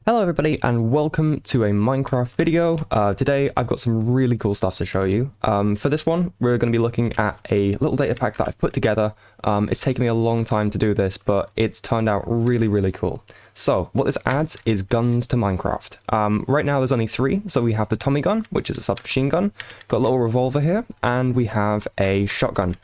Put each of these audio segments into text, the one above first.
Hello everybody and welcome to a Minecraft video. Today I've got some really cool stuff to show you. For this one we're going to be looking at a little data pack that I've put together. It's taken me a long time to do this, but it's turned out really cool. So what this adds is guns to Minecraft. Right now there's only three, so we have the Tommy gun, which is a submachine gun, got a little revolver here, and we have a shotgun.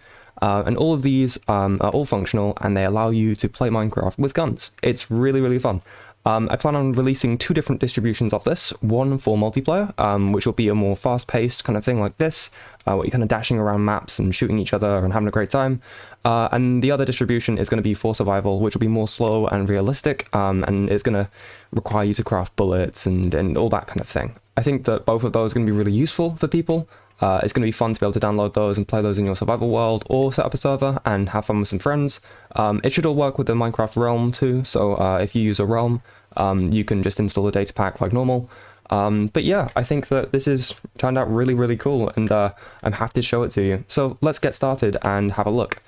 And all of these are all functional and they allow you to play Minecraft with guns. It's really fun. I plan on releasing two different distributions of this, one for multiplayer, which will be a more fast-paced kind of thing like this, where you're kind of dashing around maps and shooting each other and having a great time, and the other distribution is going to be for survival, which will be more slow and realistic, and it's going to require you to craft bullets and all that kind of thing. I think that both of those are going to be really useful for people. It's going to be fun to be able to download those and play those in your survival world, or set up a server and have fun with some friends. It should all work with the Minecraft realm too, so if you use a realm, you can just install the data pack like normal. But yeah, I think that this has turned out really cool, and I'm happy to show it to you. So let's get started and have a look.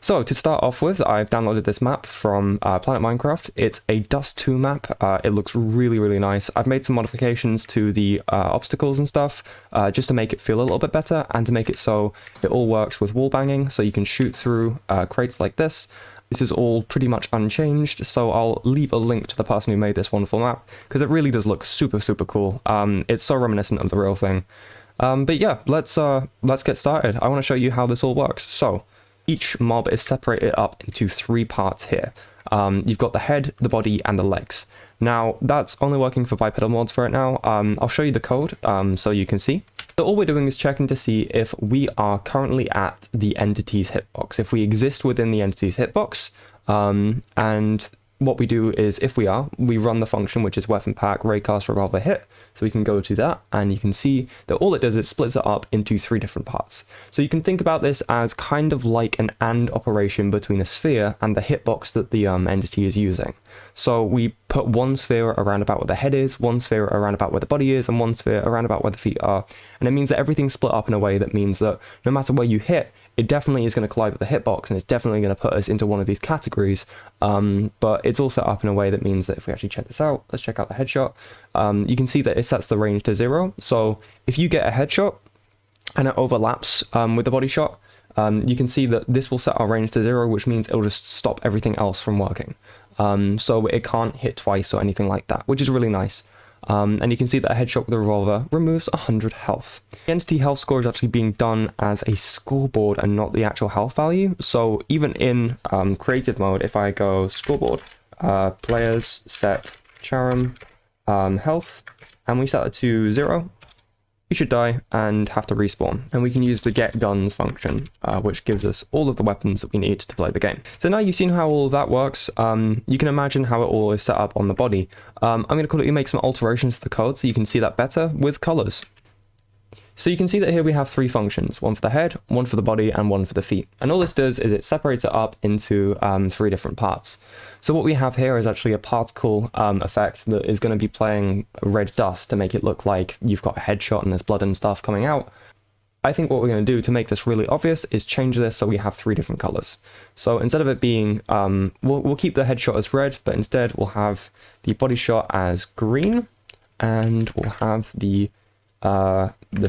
So to start off with, I've downloaded this map from Planet Minecraft. It's a Dust 2 map. It looks really nice. I've made some modifications to the obstacles and stuff, just to make it feel a little bit better, and to make it so it all works with wall banging, so you can shoot through crates like this. This is all pretty much unchanged, so I'll leave a link to the person who made this wonderful map, because it really does look super cool. It's so reminiscent of the real thing. But yeah, let's get started. I want to show you how this all works. So each mob is separated up into three parts here. You've got the head, the body, and the legs. Now, that's only working for bipedal mods for right now. I'll show you the code so you can see. So all we're doing is checking to see if we are currently at the entity's hitbox, if we exist within the entity's hitbox, and what we do is, if we are, we run the function, which is weapon pack raycast revolver hit. So we can go to that, and you can see that all it does is splits it up into three different parts. So you can think about this as kind of like an AND operation between a sphere and the hitbox that the entity is using. So we put one sphere around about where the head is, one sphere around about where the body is, and one sphere around about where the feet are. And it means that everything's split up in a way that means that no matter where you hit, it definitely is going to collide with the hitbox, and it's definitely going to put us into one of these categories. But it's all set up in a way that means that if we actually check this out, let's check out the headshot. You can see that it sets the range to 0. So if you get a headshot and it overlaps with the body shot, you can see that this will set our range to 0, which means it'll just stop everything else from working. So it can't hit twice or anything like that, which is really nice. And you can see that a headshot with a revolver removes 100 health. The entity health score is actually being done as a scoreboard and not the actual health value. So even in creative mode, if I go scoreboard, players set Charum health, and we set it to 0, we should die and have to respawn. And we can use the get guns function, which gives us all of the weapons that we need to play the game. So now you've seen how all of that works, you can imagine how it all is set up on the body. I'm going to quickly make some alterations to the code so you can see that better with colors. So you can see that here we have three functions, one for the head, one for the body, and one for the feet. And all this does is it separates it up into three different parts. So what we have here is actually a particle effect that is going to be playing red dust to make it look like you've got a headshot and there's blood and stuff coming out. I think what we're going to do to make this really obvious is change this so we have three different colors. So instead of it being, we'll keep the headshot as red, but instead we'll have the body shot as green, and we'll have the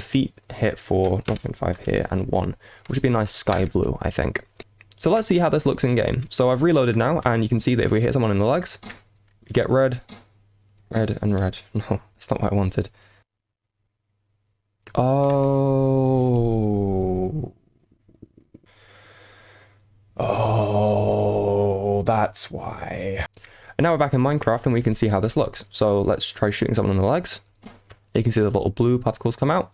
feet hit for 0.5 here and 1, which would be a nice sky blue, I think. So let's see how this looks in game. So I've reloaded now, and you can see that if we hit someone in the legs, we get red, red, and red. No, that's not what I wanted. Oh, that's why. And now we're back in Minecraft, and we can see how this looks. So let's try shooting someone in the legs. You can see the little blue particles come out.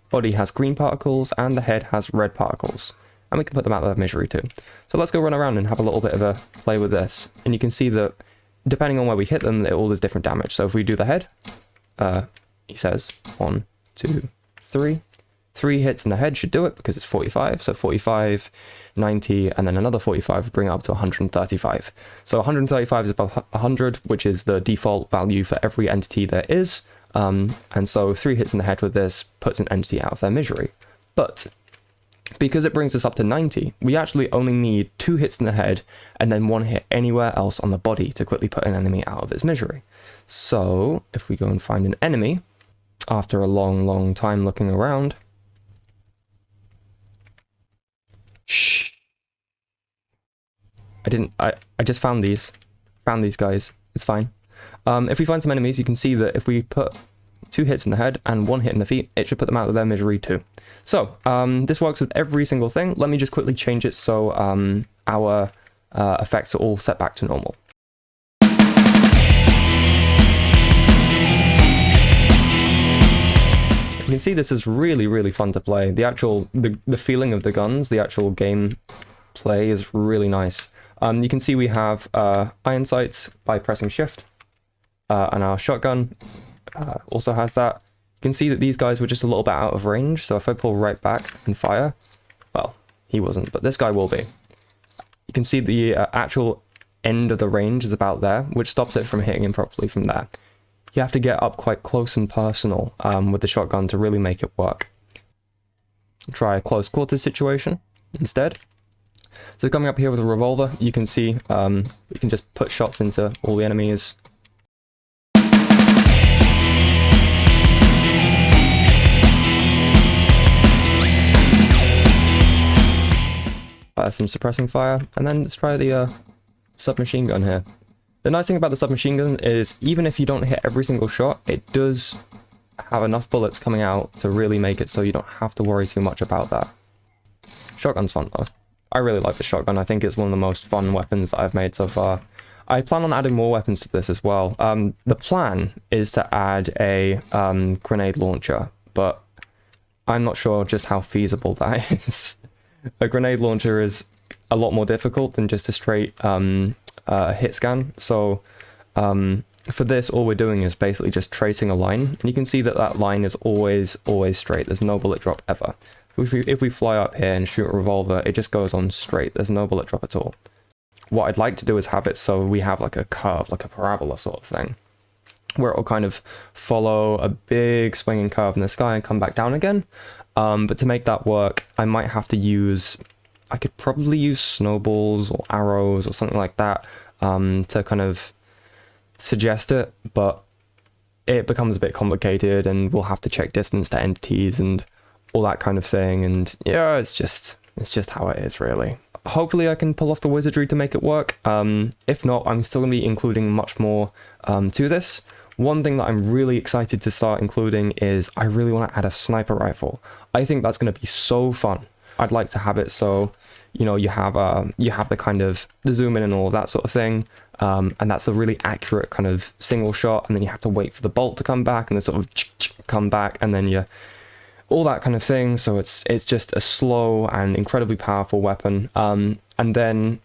Body has green particles, and the head has red particles. And we can put them out of misery too. So let's go run around and have a little bit of a play with this. And you can see that depending on where we hit them, it all does different damage. So if we do the head, he says 1, 2, 3. 3 hits in the head should do it because it's 45. So 45, 90, and then another 45 would bring it up to 135. So 135 is above 100, which is the default value for every entity there is. And so 3 hits in the head with this puts an entity out of their misery. But because it brings us up to 90, we actually only need 2 hits in the head and then 1 hit anywhere else on the body to quickly put an enemy out of its misery. So if we go and find an enemy after a long time looking around. Shh. I just found these guys. It's fine. If we find some enemies, you can see that if we put 2 hits in the head and 1 hit in the feet, it should put them out of their misery too. So this works with every single thing. Let me just quickly change it so our effects are all set back to normal. You can see this is really fun to play. The feeling of the guns, the actual game play is really nice. You can see we have iron sights by pressing shift, and our shotgun also has that. You can see that these guys were just a little bit out of range, so if I pull right back and fire, well, he wasn't, but this guy will be. You can see the actual end of the range is about there, which stops it from hitting him properly from there. You have to get up quite close and personal with the shotgun to really make it work. Try a close quarters situation instead. So coming up here with a revolver, you can see you can just put shots into all the enemies. Fire some suppressing fire, and then let's try the submachine gun here. The nice thing about the submachine gun is even if you don't hit every single shot, it does have enough bullets coming out to really make it so you don't have to worry too much about that. Shotgun's fun though. I really like the shotgun. I think it's one of the most fun weapons that I've made so far. I plan on adding more weapons to this as well. The plan is to add a grenade launcher, but I'm not sure just how feasible that is. A grenade launcher is a lot more difficult than just a straight hit scan. So for this, all we're doing is basically just tracing a line, and you can see that that line is always straight. There's no bullet drop ever. If we fly up here and shoot a revolver, it just goes on straight. There's no bullet drop at all. What I'd like to do is have it so we have like a curve, like a parabola sort of thing, where it'll kind of follow a big swinging curve in the sky and come back down again. But to make that work, I might have to use... I could probably use snowballs or arrows or something like that to kind of suggest it, but it becomes a bit complicated and we'll have to check distance to entities and all that kind of thing, and yeah, it's just how it is, really. Hopefully I can pull off the wizardry to make it work. If not, I'm still going to be including much more to this. One thing that I'm really excited to start including is I really want to add a sniper rifle. I think that's going to be so fun. I'd like to have it so, you know, you have the kind of the zoom in and all that sort of thing, and that's a really accurate kind of single shot, and then you have to wait for the bolt to come back and then sort of come back, and then you all that kind of thing. So it's just a slow and incredibly powerful weapon. And then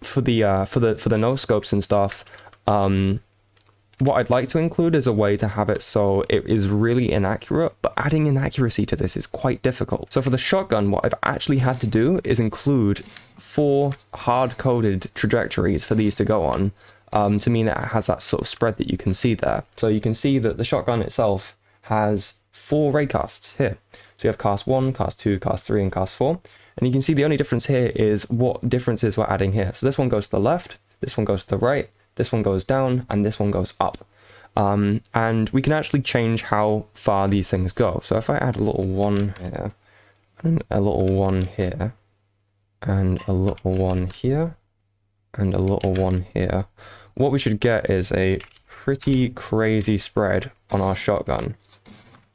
for the no scopes and stuff, what I'd like to include is a way to have it so it is really inaccurate, but adding inaccuracy to this is quite difficult. So for the shotgun, what I've actually had to do is include 4 hard-coded trajectories for these to go on, to mean that it has that sort of spread that you can see there. So you can see that the shotgun itself has 4 raycasts here. So you have cast 1, cast 2, cast 3, and cast 4. And you can see the only difference here is what differences we're adding here. So this one goes to the left, this one goes to the right, this one goes down, and this one goes up. And we can actually change how far these things go. So if I add a little 1 here, and a little 1 here, and a little 1 here, and a little 1 here, what we should get is a pretty crazy spread on our shotgun.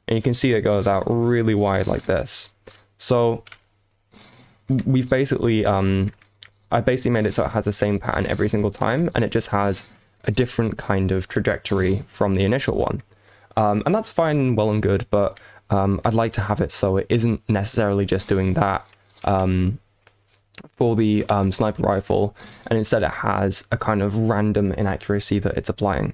And you can see it goes out really wide like this. So we've basically, I basically made it so it has the same pattern every single time, and it just has a different kind of trajectory from the initial one. And that's fine and well and good, but I'd like to have it so it isn't necessarily just doing that for the sniper rifle, and instead it has a kind of random inaccuracy that it's applying.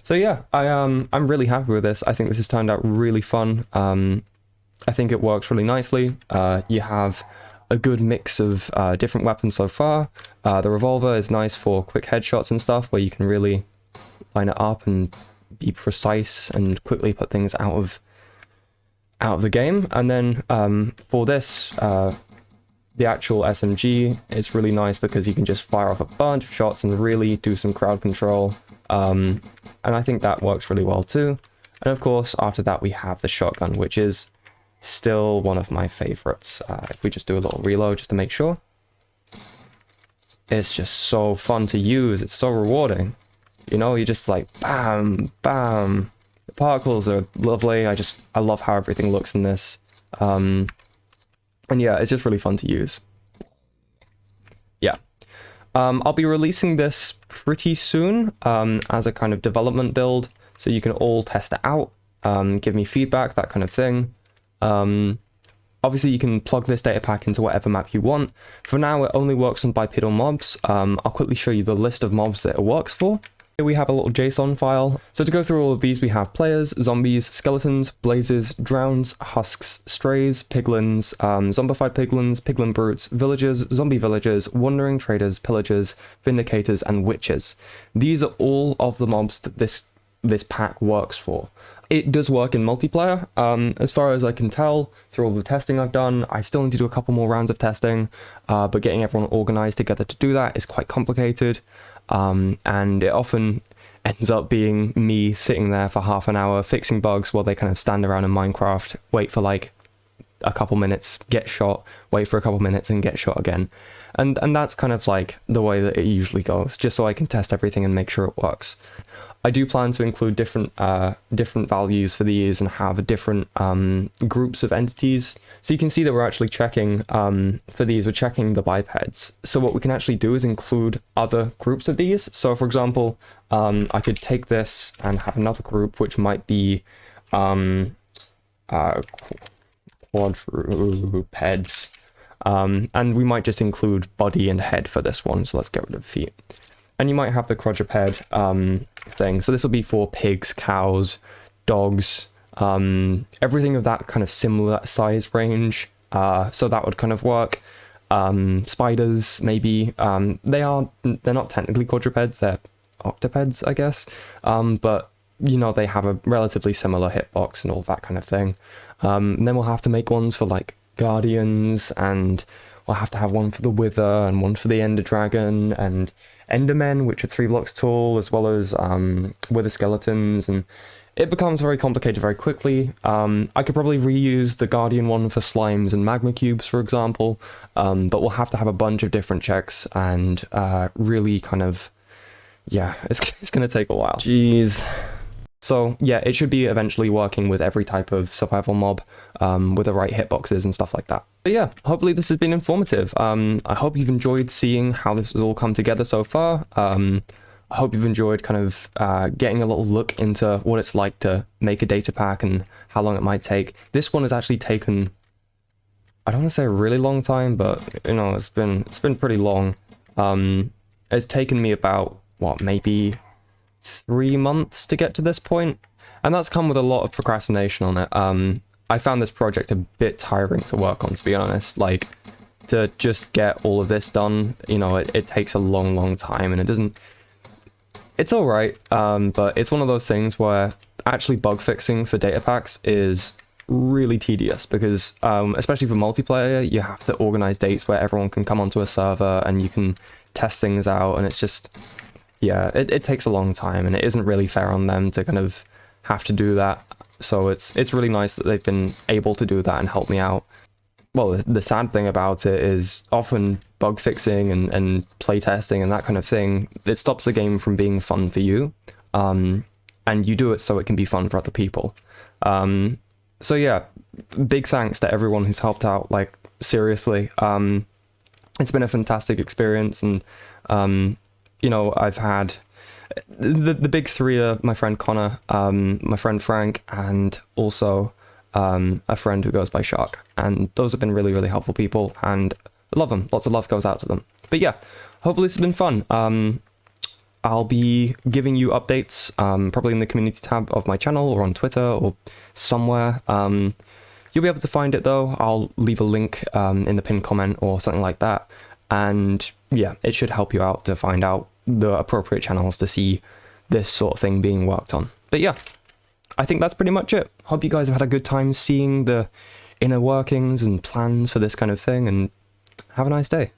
So yeah, I'm really happy with this. I think this has turned out really fun. I think it works really nicely. You have a good mix of different weapons so far. The revolver is nice for quick headshots and stuff, where you can really line it up and be precise and quickly put things out of the game. And then for this, the actual SMG, it's really nice because you can just fire off a bunch of shots and really do some crowd control. and I think that works really well too. And of course, after that, we have the shotgun, which is still one of my favorites. If we just do a little reload just to make sure. It's just so fun to use. It's so rewarding. You know, you're just like, bam, bam. The particles are lovely. I love how everything looks in this. And yeah, it's just really fun to use. Yeah. I'll be releasing this pretty soon as a kind of development build, so you can all test it out, give me feedback, that kind of thing. Obviously, you can plug this data pack into whatever map you want. For now, it only works on bipedal mobs. I'll quickly show you the list of mobs that it works for. Here we have a little JSON file. So to go through all of these, we have players, zombies, skeletons, blazes, drowns, husks, strays, piglins, zombified piglins, piglin brutes, villagers, zombie villagers, wandering traders, pillagers, vindicators, and witches. These are all of the mobs that this pack works for. It does work in multiplayer. As far as I can tell, through all the testing I've done, I still need to do a couple more rounds of testing, but getting everyone organized together to do that is quite complicated. And it often ends up being me sitting there for half an hour fixing bugs while they kind of stand around in Minecraft, wait for like a couple minutes, get shot, wait for a couple minutes and get shot again. And that's kind of like the way that it usually goes, just so I can test everything and make sure it works. I do plan to include different values for these and have different groups of entities. So you can see that we're actually checking, for these, we're checking the bipeds. So what we can actually do is include other groups of these. So for example, I could take this and have another group, which might be quadrupeds. And we might just include body and head for this one. So let's get rid of feet. And you might have the quadruped thing. So this will be for pigs, cows, dogs, everything of that kind of similar size range. So that would kind of work. Spiders, maybe. They're not technically quadrupeds, they're octopeds, I guess. But, you know, they have a relatively similar hitbox and all that kind of thing. And then we'll have to make ones for, like, guardians, and we'll have to have one for the wither, and one for the ender dragon, and endermen, which are 3 blocks tall, as well as wither skeletons, and it becomes very complicated very quickly. I could probably reuse the guardian one for slimes and magma cubes, for example, but we'll have to have a bunch of different checks, and really kind of, yeah, it's gonna take a while. Jeez. So yeah, it should be eventually working with every type of survival mob, with the right hitboxes and stuff like that. But yeah, hopefully this has been informative. I hope you've enjoyed seeing how this has all come together so far. I hope you've enjoyed kind of getting a little look into what it's like to make a data pack and how long it might take. This one has actually taken, I don't want to say a really long time, but you know, it's been pretty long. It's taken me about, what, maybe 3 months to get to this point, and that's come with a lot of procrastination on it. I found this project a bit tiring to work on, to be honest. Like, to just get all of this done, you know, it takes a long time, and it doesn't, it's all right, but it's one of those things where actually bug fixing for data packs is really tedious, because especially for multiplayer, you have to organize dates where everyone can come onto a server and you can test things out, and it's just, yeah, it takes a long time, and it isn't really fair on them to kind of have to do that. So it's really nice that they've been able to do that and help me out. Well, the sad thing about it is often bug fixing and playtesting and that kind of thing, it stops the game from being fun for you. And you do it so it can be fun for other people. So yeah, big thanks to everyone who's helped out, like, seriously. It's been a fantastic experience, and you know, I've had the big 3 are my friend Connor, my friend Frank, and also a friend who goes by Shark, and those have been really helpful people, and I love them. Lots of love goes out to them. But yeah, hopefully this has been fun. I'll be giving you updates, probably in the community tab of my channel or on Twitter or somewhere. You'll be able to find it though. I'll leave a link in the pinned comment or something like that. And yeah, it should help you out to find out the appropriate channels to see this sort of thing being worked on. But yeah, I think that's pretty much it. Hope you guys have had a good time seeing the inner workings and plans for this kind of thing, and have a nice day.